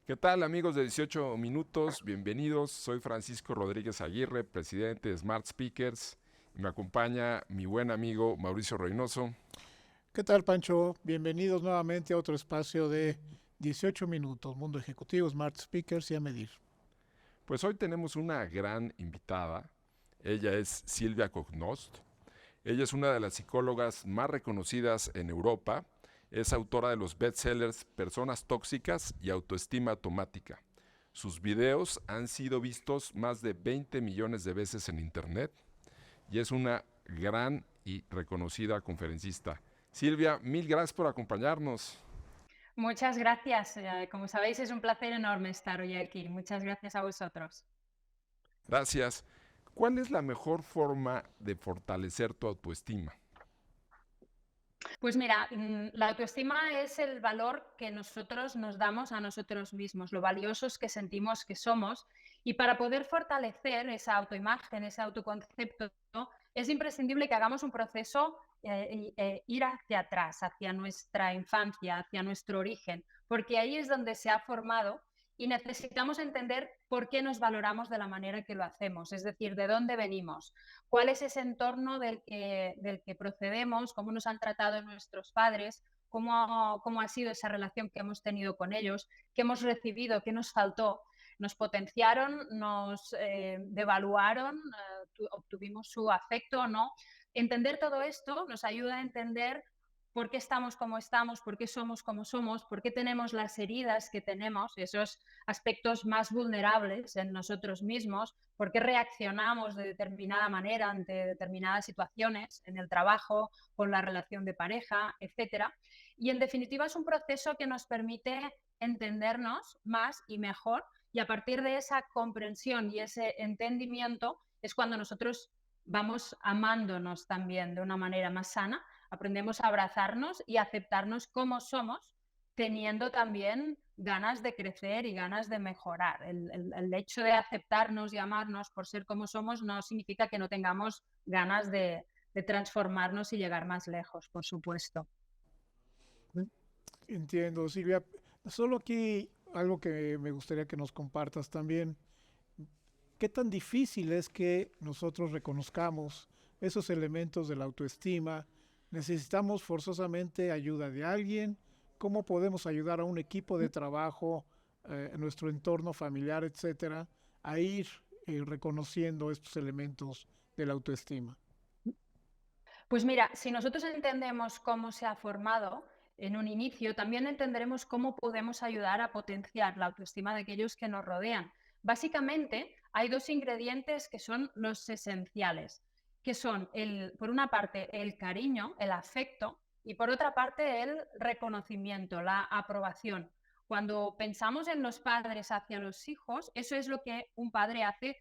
¿Qué tal amigos de 18 minutos? Bienvenidos. Soy Francisco Rodríguez Aguirre, presidente de Smart Speakers. Y me acompaña mi buen amigo Mauricio Reynoso. ¿Qué tal, Pancho? Bienvenidos nuevamente a otro espacio de 18 minutos, Mundo Ejecutivo, Smart Speakers y a medir. Pues hoy tenemos una gran invitada. Ella es Silvia Cognost. Ella es una de las psicólogas más reconocidas en Europa. Es autora de los bestsellers Personas Tóxicas y Autoestima Automática. Sus videos han sido vistos más de 20 millones de veces en Internet y es una gran y reconocida conferencista. Silvia, mil gracias por acompañarnos. Muchas gracias. Como sabéis, es un placer enorme estar hoy aquí. Muchas gracias a vosotros. Gracias. ¿Cuál es la mejor forma de fortalecer tu autoestima? Pues mira, la autoestima es el valor que nosotros nos damos a nosotros mismos, lo valiosos que sentimos que somos. Y para poder fortalecer esa autoimagen, ese autoconcepto, ¿no? Es imprescindible que hagamos un proceso, ir hacia atrás, hacia nuestra infancia, hacia nuestro origen, porque ahí es donde se ha formado y necesitamos entender por qué nos valoramos de la manera que lo hacemos, es decir, de dónde venimos, cuál es ese entorno del que procedemos, cómo nos han tratado nuestros padres, cómo ha sido esa relación que hemos tenido con ellos, qué hemos recibido, qué nos faltó. Nos potenciaron, nos devaluaron, obtuvimos su afecto o no. Entender todo esto nos ayuda a entender por qué estamos como estamos, por qué somos como somos, por qué tenemos las heridas que tenemos, esos aspectos más vulnerables en nosotros mismos, por qué reaccionamos de determinada manera ante determinadas situaciones en el trabajo, con la relación de pareja, etcétera. Y en definitiva es un proceso que nos permite entendernos más y mejor, y a partir de esa comprensión y ese entendimiento es cuando nosotros vamos amándonos también de una manera más sana, aprendemos a abrazarnos y aceptarnos como somos, teniendo también ganas de crecer y ganas de mejorar. El hecho de aceptarnos y amarnos por ser como somos no significa que no tengamos ganas de transformarnos y llegar más lejos, por supuesto. Entiendo, Silvia. Solo aquí algo que me gustaría que nos compartas también. ¿Qué tan difícil es que nosotros reconozcamos esos elementos de la autoestima? ¿Necesitamos forzosamente ayuda de alguien? ¿Cómo podemos ayudar a un equipo de trabajo, en nuestro entorno familiar, etcétera, a ir reconociendo estos elementos de la autoestima? Pues mira, si nosotros entendemos cómo se ha formado en un inicio, también entenderemos cómo podemos ayudar a potenciar la autoestima de aquellos que nos rodean. Básicamente, hay dos ingredientes que son los esenciales, que son, por una parte, el cariño, el afecto, y por otra parte, el reconocimiento, la aprobación. Cuando pensamos en los padres hacia los hijos, eso es lo que un padre hace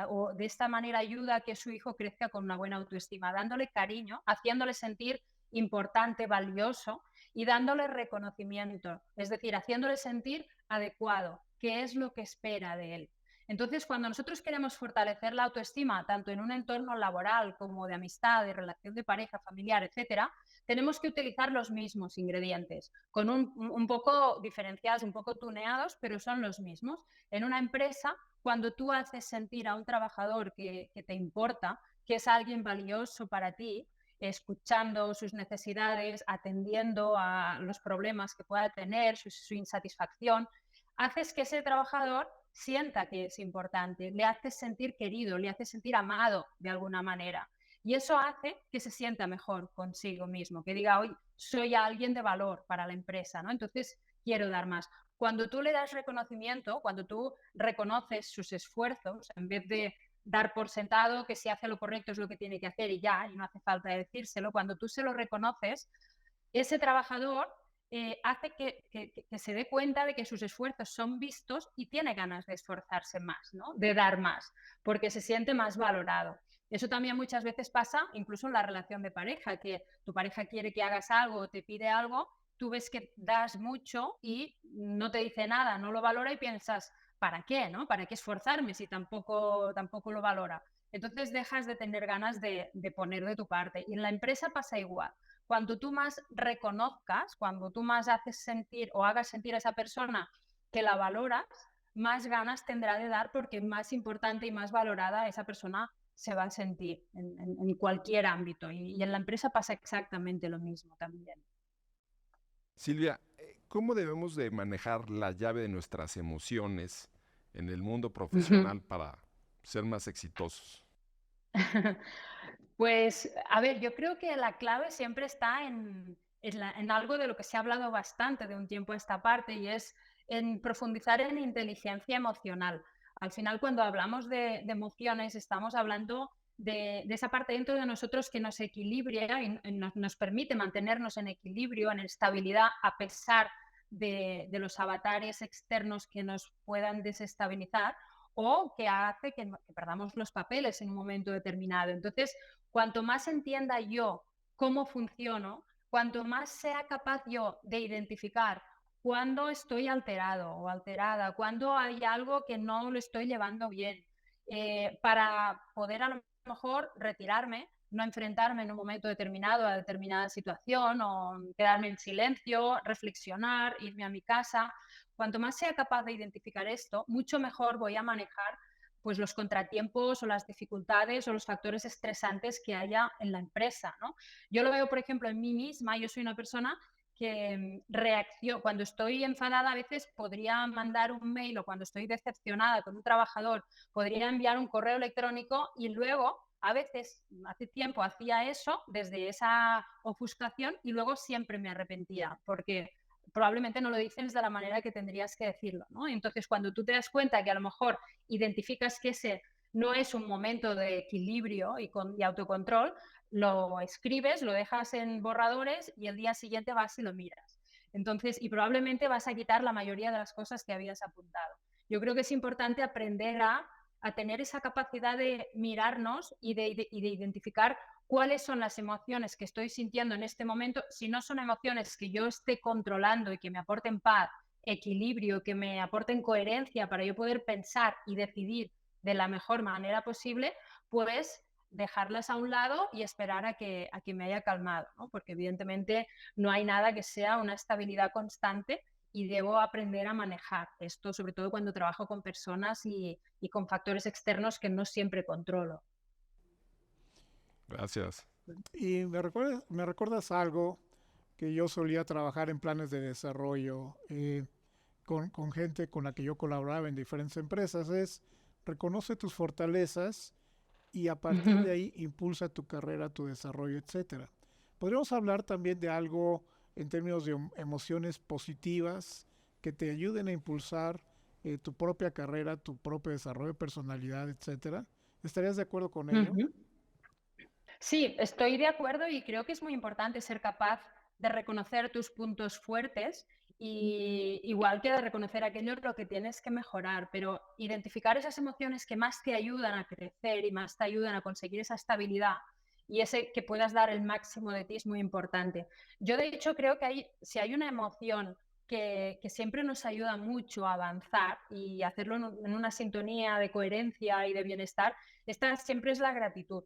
o de esta manera ayuda a que su hijo crezca con una buena autoestima, dándole cariño, haciéndole sentir importante, valioso y dándole reconocimiento, es decir, haciéndole sentir adecuado, qué es lo que espera de él. Entonces, cuando nosotros queremos fortalecer la autoestima, tanto en un entorno laboral como de amistad, de relación de pareja, familiar, etcétera, tenemos que utilizar los mismos ingredientes, con un poco diferenciados, un poco tuneados, pero son los mismos. En una empresa, cuando tú haces sentir a un trabajador que te importa, que es alguien valioso para ti, escuchando sus necesidades, atendiendo a los problemas que pueda tener, su insatisfacción, haces que ese trabajador sienta que es importante, le haces sentir querido, le haces sentir amado de alguna manera. Y eso hace que se sienta mejor consigo mismo, que diga, hoy soy alguien de valor para la empresa, ¿no? Entonces quiero dar más. Cuando tú le das reconocimiento, cuando tú reconoces sus esfuerzos, en vez de dar por sentado que si hace lo correcto es lo que tiene que hacer y ya, y no hace falta decírselo, cuando tú se lo reconoces, ese trabajador hace que se dé cuenta de que sus esfuerzos son vistos y tiene ganas de esforzarse más, ¿no? De dar más, porque se siente más valorado. Eso también muchas veces pasa incluso en la relación de pareja, que tu pareja quiere que hagas algo o te pide algo, tú ves que das mucho y no te dice nada, no lo valora y piensas, ¿para qué? ¿No? ¿Para qué esforzarme si tampoco lo valora? Entonces dejas de tener ganas de poner de tu parte. Y en la empresa pasa igual. Cuando tú más reconozcas, cuando tú más haces sentir o hagas sentir a esa persona que la valoras, más ganas tendrá de dar porque más importante y más valorada esa persona se va a sentir en cualquier ámbito. Y en la empresa pasa exactamente lo mismo también. Silvia, ¿cómo debemos de manejar la llave de nuestras emociones en el mundo profesional para ser más exitosos? Pues, a ver, yo creo que la clave siempre está en algo de lo que se ha hablado bastante de un tiempo a esta parte y es en profundizar en inteligencia emocional. Al final, cuando hablamos de emociones, estamos hablando de esa parte dentro de nosotros que nos equilibra y nos permite mantenernos en equilibrio, en estabilidad, a pesar de los avatares externos que nos puedan desestabilizar o que hace que perdamos los papeles en un momento determinado. Entonces, cuanto más entienda yo cómo funciono, cuanto más sea capaz yo de identificar cuando estoy alterado o alterada, cuando hay algo que no lo estoy llevando bien, para poder a lo mejor retirarme, no enfrentarme en un momento determinado a determinada situación o quedarme en silencio, reflexionar, irme a mi casa. Cuanto más sea capaz de identificar esto, mucho mejor voy a manejar pues los contratiempos o las dificultades o los factores estresantes que haya en la empresa, ¿no? Yo lo veo, por ejemplo, en mí misma. Yo soy una persona que reacciono, cuando estoy enfadada a veces podría mandar un mail o cuando estoy decepcionada con un trabajador podría enviar un correo electrónico y luego a veces, hace tiempo hacía eso desde esa ofuscación y luego siempre me arrepentía porque probablemente no lo dices de la manera que tendrías que decirlo, ¿no? Entonces, cuando tú te das cuenta que a lo mejor identificas que ese no es un momento de equilibrio y autocontrol, lo escribes, lo dejas en borradores y el día siguiente vas y lo miras. Entonces, y probablemente vas a quitar la mayoría de las cosas que habías apuntado. Yo creo que es importante aprender a tener esa capacidad de mirarnos y de identificar cuáles son las emociones que estoy sintiendo en este momento. Si no son emociones que yo esté controlando y que me aporten paz, equilibrio, que me aporten coherencia para yo poder pensar y decidir de la mejor manera posible, pues dejarlas a un lado y esperar a que me haya calmado, ¿no? Porque evidentemente no hay nada que sea una estabilidad constante y debo aprender a manejar esto, sobre todo cuando trabajo con personas y con factores externos que no siempre controlo. Gracias. Y me recuerdas algo que yo solía trabajar en planes de desarrollo con gente con la que yo colaboraba en diferentes empresas, es reconoce tus fortalezas y a partir de ahí impulsa tu carrera, tu desarrollo, etcétera. Podríamos hablar también de algo en términos de emociones positivas que te ayuden a impulsar tu propia carrera, tu propio desarrollo, personalidad, etcétera. ¿Estarías de acuerdo con ello? Sí, estoy de acuerdo y creo que es muy importante ser capaz de reconocer tus puntos fuertes y igual que de reconocer aquello en lo que tienes que mejorar, pero identificar esas emociones que más te ayudan a crecer y más te ayudan a conseguir esa estabilidad y ese que puedas dar el máximo de ti es muy importante. Yo de hecho creo que si hay una emoción que siempre nos ayuda mucho a avanzar y hacerlo en una sintonía de coherencia y de bienestar, esta siempre es la gratitud.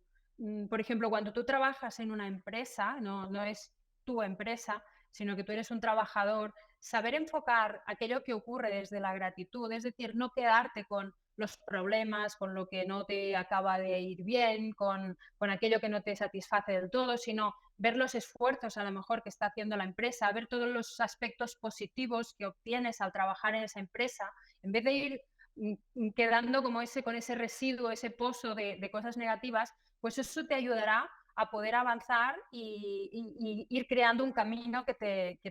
Por ejemplo, cuando tú trabajas en una empresa, no es tu empresa, sino que tú eres un trabajador, saber enfocar aquello que ocurre desde la gratitud, es decir, no quedarte con los problemas, con lo que no te acaba de ir bien, con aquello que no te satisface del todo, sino ver los esfuerzos a lo mejor que está haciendo la empresa, ver todos los aspectos positivos que obtienes al trabajar en esa empresa, en vez de ir quedando como con ese residuo, ese pozo de cosas negativas, pues eso te ayudará a poder avanzar y ir creando un camino que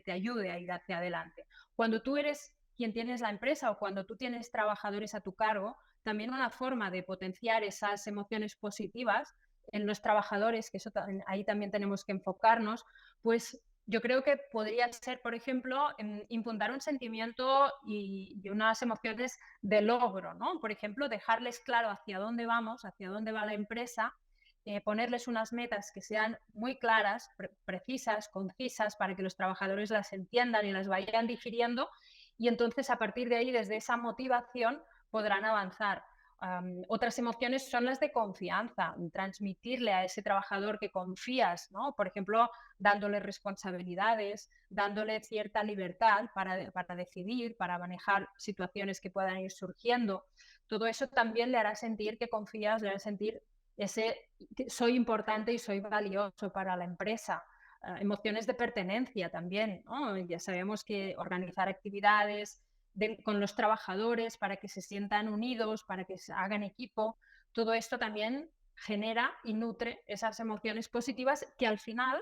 te ayude a ir hacia adelante. Cuando tú eres quien tienes la empresa o cuando tú tienes trabajadores a tu cargo, también una forma de potenciar esas emociones positivas en los trabajadores, que eso ahí también tenemos que enfocarnos, pues yo creo que podría ser, por ejemplo, impuntar un sentimiento y unas emociones de logro, ¿no? Por ejemplo, dejarles claro hacia dónde vamos, hacia dónde va la empresa, ponerles unas metas que sean muy claras, precisas, concisas, para que los trabajadores las entiendan y las vayan digiriendo y entonces a partir de ahí, desde esa motivación, podrán avanzar. Otras emociones son las de confianza, transmitirle a ese trabajador que confías, ¿no? Por ejemplo, dándole responsabilidades, dándole cierta libertad para decidir, para manejar situaciones que puedan ir surgiendo. Todo eso también le hará sentir que confías, le hará sentir que soy importante y soy valioso para la empresa. Emociones de pertenencia también, ¿no? Ya sabemos que organizar actividades con los trabajadores para que se sientan unidos, para que se hagan equipo, todo esto también genera y nutre esas emociones positivas que al final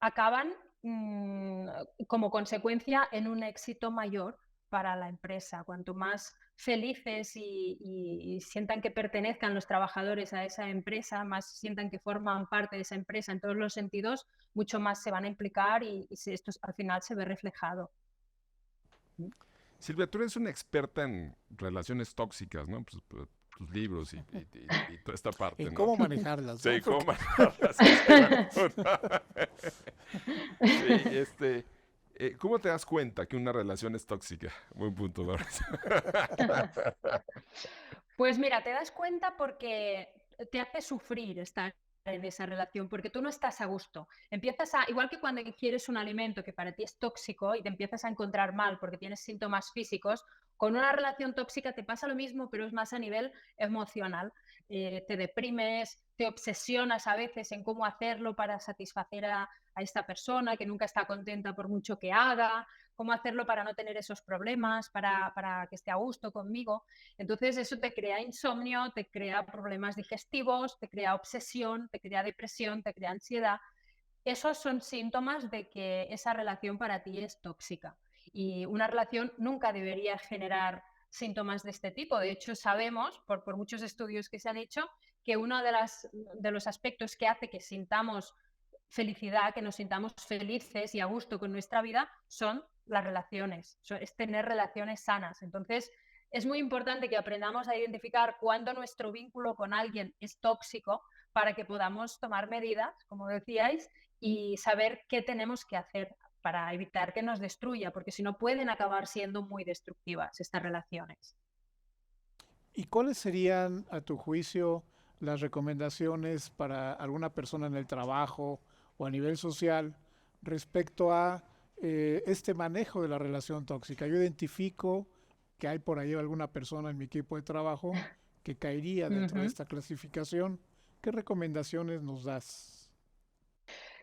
acaban como consecuencia en un éxito mayor para la empresa. Cuanto más felices y sientan que pertenezcan los trabajadores a esa empresa, más sientan que forman parte de esa empresa en todos los sentidos, mucho más se van a implicar y esto al final se ve reflejado. Silvia, tú eres una experta en relaciones tóxicas, ¿no? Pues, tus libros y toda esta parte, En ¿no? cómo manejarlas, ¿no? Sí, cómo manejarlas. Sí, ¿cómo te das cuenta que una relación es tóxica? Buen punto, Doris. Pues mira, te das cuenta porque te hace sufrir estar en esa relación, porque tú no estás a gusto. Igual que cuando quieres un alimento que para ti es tóxico y te empiezas a encontrar mal porque tienes síntomas físicos, con una relación tóxica te pasa lo mismo, pero es más a nivel emocional. Te deprimes, te obsesionas a veces en cómo hacerlo para satisfacer a esta persona que nunca está contenta por mucho que haga, cómo hacerlo para no tener esos problemas, para que esté a gusto conmigo. Entonces eso te crea insomnio, te crea problemas digestivos, te crea obsesión, te crea depresión, te crea ansiedad. Esos son síntomas de que esa relación para ti es tóxica. Y una relación nunca debería generar síntomas de este tipo. De hecho, sabemos, por muchos estudios que se han hecho, que uno de los aspectos que hace que sintamos felicidad, que nos sintamos felices y a gusto con nuestra vida, son las relaciones, es tener relaciones sanas. Entonces, es muy importante que aprendamos a identificar cuándo nuestro vínculo con alguien es tóxico para que podamos tomar medidas, como decíais, y saber qué tenemos que hacer para evitar que nos destruya, porque si no pueden acabar siendo muy destructivas estas relaciones. ¿Y cuáles serían, a tu juicio, las recomendaciones para alguna persona en el trabajo o a nivel social respecto a este manejo de la relación tóxica? Yo identifico que hay por ahí alguna persona en mi equipo de trabajo que caería dentro de esta clasificación. ¿Qué recomendaciones nos das?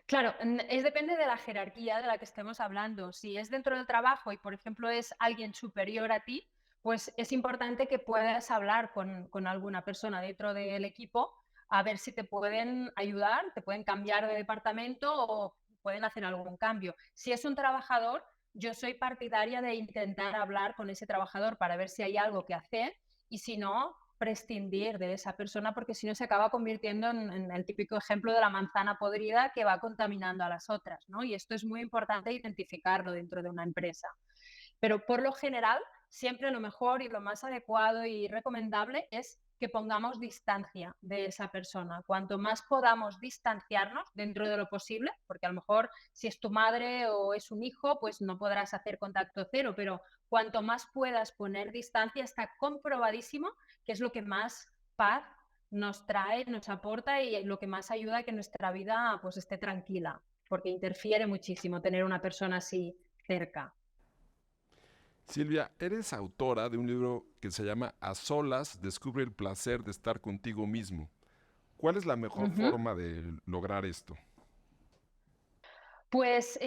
Claro, depende de la jerarquía de la que estemos hablando. Si es dentro del trabajo y, por ejemplo, es alguien superior a ti, pues es importante que puedas hablar con alguna persona dentro del equipo a ver si te pueden ayudar, te pueden cambiar de departamento o pueden hacer algún cambio. Si es un trabajador, yo soy partidaria de intentar hablar con ese trabajador para ver si hay algo que hacer y si no, prescindir de esa persona porque si no se acaba convirtiendo en el típico ejemplo de la manzana podrida que va contaminando a las otras, ¿no? Y esto es muy importante identificarlo dentro de una empresa. Pero por lo general, siempre lo mejor y lo más adecuado y recomendable es que pongamos distancia de esa persona. Cuanto más podamos distanciarnos dentro de lo posible, porque a lo mejor si es tu madre o es un hijo, pues no podrás hacer contacto cero, pero cuanto más puedas poner distancia, está comprobadísimo que es lo que más paz nos trae, nos aporta y lo que más ayuda a que nuestra vida pues esté tranquila, porque interfiere muchísimo tener una persona así cerca. Silvia, eres autora de un libro que se llama A solas, descubre el placer de estar contigo mismo. ¿Cuál es la mejor forma de lograr esto? Pues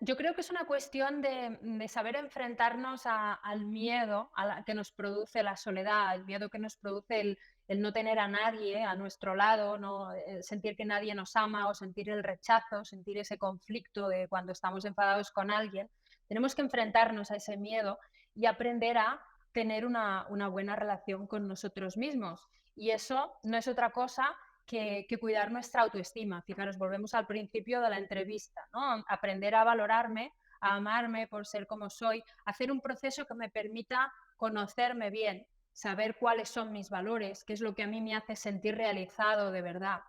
yo creo que es una cuestión de saber enfrentarnos al miedo que nos produce la soledad, el miedo que nos produce el no tener a nadie a nuestro lado, ¿no? Sentir que nadie nos ama o sentir el rechazo, sentir ese conflicto de cuando estamos enfadados con alguien. Tenemos que enfrentarnos a ese miedo y aprender a tener una buena relación con nosotros mismos. Y eso no es otra cosa que cuidar nuestra autoestima. Fijaros, volvemos al principio de la entrevista, ¿no? Aprender a valorarme, a amarme por ser como soy, hacer un proceso que me permita conocerme bien, saber cuáles son mis valores, qué es lo que a mí me hace sentir realizado de verdad,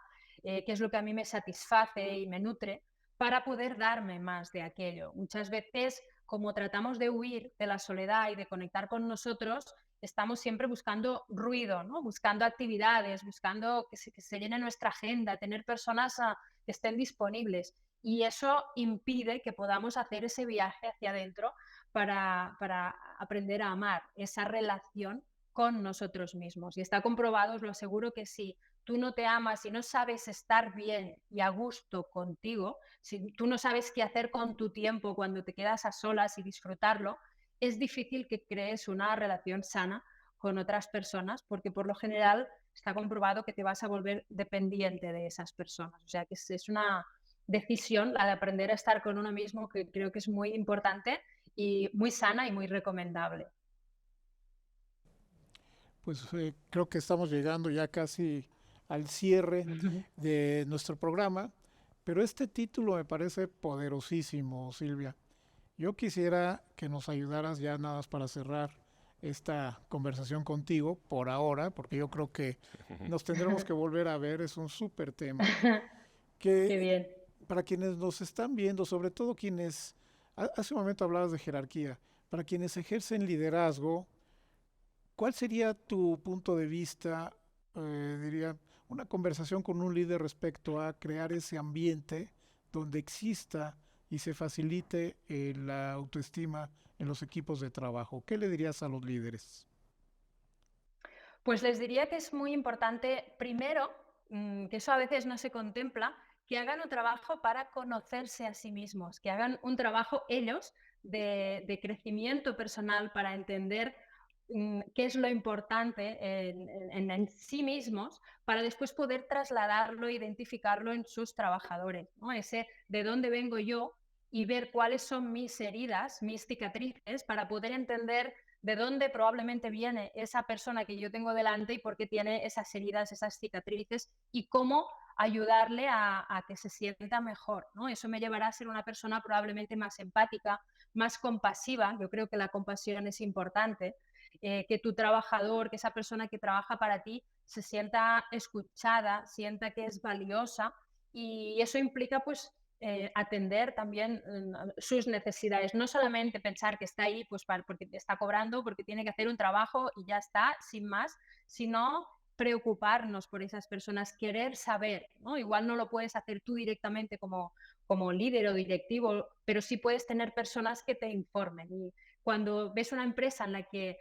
qué es lo que a mí me satisface y me nutre, para poder darme más de aquello. Muchas veces como tratamos de huir de la soledad y de conectar con nosotros, estamos siempre buscando ruido, ¿no? Buscando actividades, buscando que se llene nuestra agenda, tener personas que estén disponibles. Y eso impide que podamos hacer ese viaje hacia adentro para aprender a amar esa relación con nosotros mismos. Y está comprobado, os lo aseguro, que si tú no te amas y no sabes estar bien y a gusto contigo, si tú no sabes qué hacer con tu tiempo cuando te quedas a solas y disfrutarlo, es difícil que crees una relación sana con otras personas, porque por lo general está comprobado que te vas a volver dependiente de esas personas. O sea que es una decisión la de aprender a estar con uno mismo, que creo que es muy importante y muy sana y muy recomendable. Pues creo que estamos llegando ya casi al cierre de nuestro programa, pero este título me parece poderosísimo, Silvia. Yo quisiera que nos ayudaras ya nada más para cerrar esta conversación contigo por ahora, porque yo creo que nos tendremos que volver a ver, es un súper tema, Qué que bien. para quienes nos están viendo, sobre todo quienes, hace un momento hablabas de jerarquía, para quienes ejercen liderazgo, ¿cuál sería tu punto de vista, diría, una conversación con un líder respecto a crear ese ambiente donde exista y se facilite la autoestima en los equipos de trabajo? ¿Qué le dirías a los líderes? Pues les diría que es muy importante, primero, que eso a veces no se contempla, que hagan un trabajo para conocerse a sí mismos, que hagan un trabajo ellos de crecimiento personal para entender qué es lo importante en sí mismos, para después poder trasladarlo, identificarlo en sus trabajadores, ¿no? Ese de dónde vengo yo y ver cuáles son mis heridas, mis cicatrices, para poder entender de dónde probablemente viene esa persona que yo tengo delante y por qué tiene esas heridas, esas cicatrices, y cómo ayudarle a que se sienta mejor, ¿no? Eso me llevará a ser una persona probablemente más empática, más compasiva. Yo creo que la compasión es importante, que tu trabajador, que esa persona que trabaja para ti se sienta escuchada, sienta que es valiosa, y eso implica pues atender también sus necesidades, no solamente pensar que está ahí pues porque te está cobrando, porque tiene que hacer un trabajo y ya está, sin más, sino preocuparnos por esas personas, querer saber, ¿no? Igual no lo puedes hacer tú directamente como líder o directivo, pero sí puedes tener personas que te informen. Y cuando ves una empresa en la que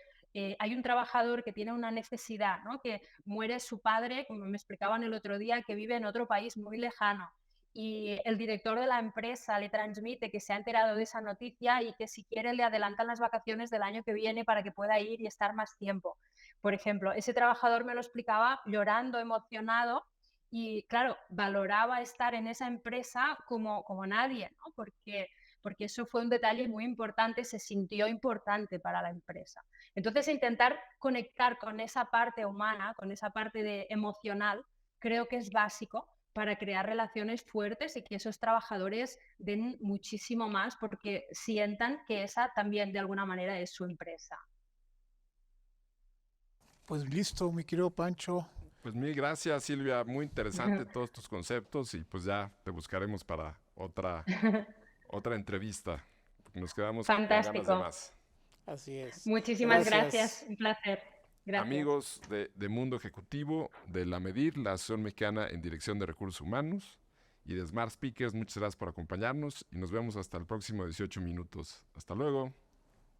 hay un trabajador que tiene una necesidad, ¿no? Que muere su padre, como me explicaban el otro día, que vive en otro país muy lejano, y el director de la empresa le transmite que se ha enterado de esa noticia y que si quiere le adelantan las vacaciones del año que viene para que pueda ir y estar más tiempo. Por ejemplo, ese trabajador me lo explicaba llorando, emocionado, y claro, valoraba estar en esa empresa como nadie, ¿no? Porque eso fue un detalle muy importante, se sintió importante para la empresa. Entonces, intentar conectar con esa parte humana, con esa parte emocional, creo que es básico para crear relaciones fuertes y que esos trabajadores den muchísimo más porque sientan que esa también de alguna manera es su empresa. Pues listo, mi querido Pancho. Pues mil gracias, Silvia. Muy interesante todos tus conceptos y pues ya te buscaremos para otra entrevista. Nos quedamos con ganas de Fantástico. más. Así es. Muchísimas gracias. Gracias. Un placer. Gracias. Amigos de Mundo Ejecutivo, de la MEDIR, la Asociación Mexicana en Dirección de Recursos Humanos, y de Smart Speakers, muchas gracias por acompañarnos y nos vemos hasta el próximo 18 minutos. Hasta luego.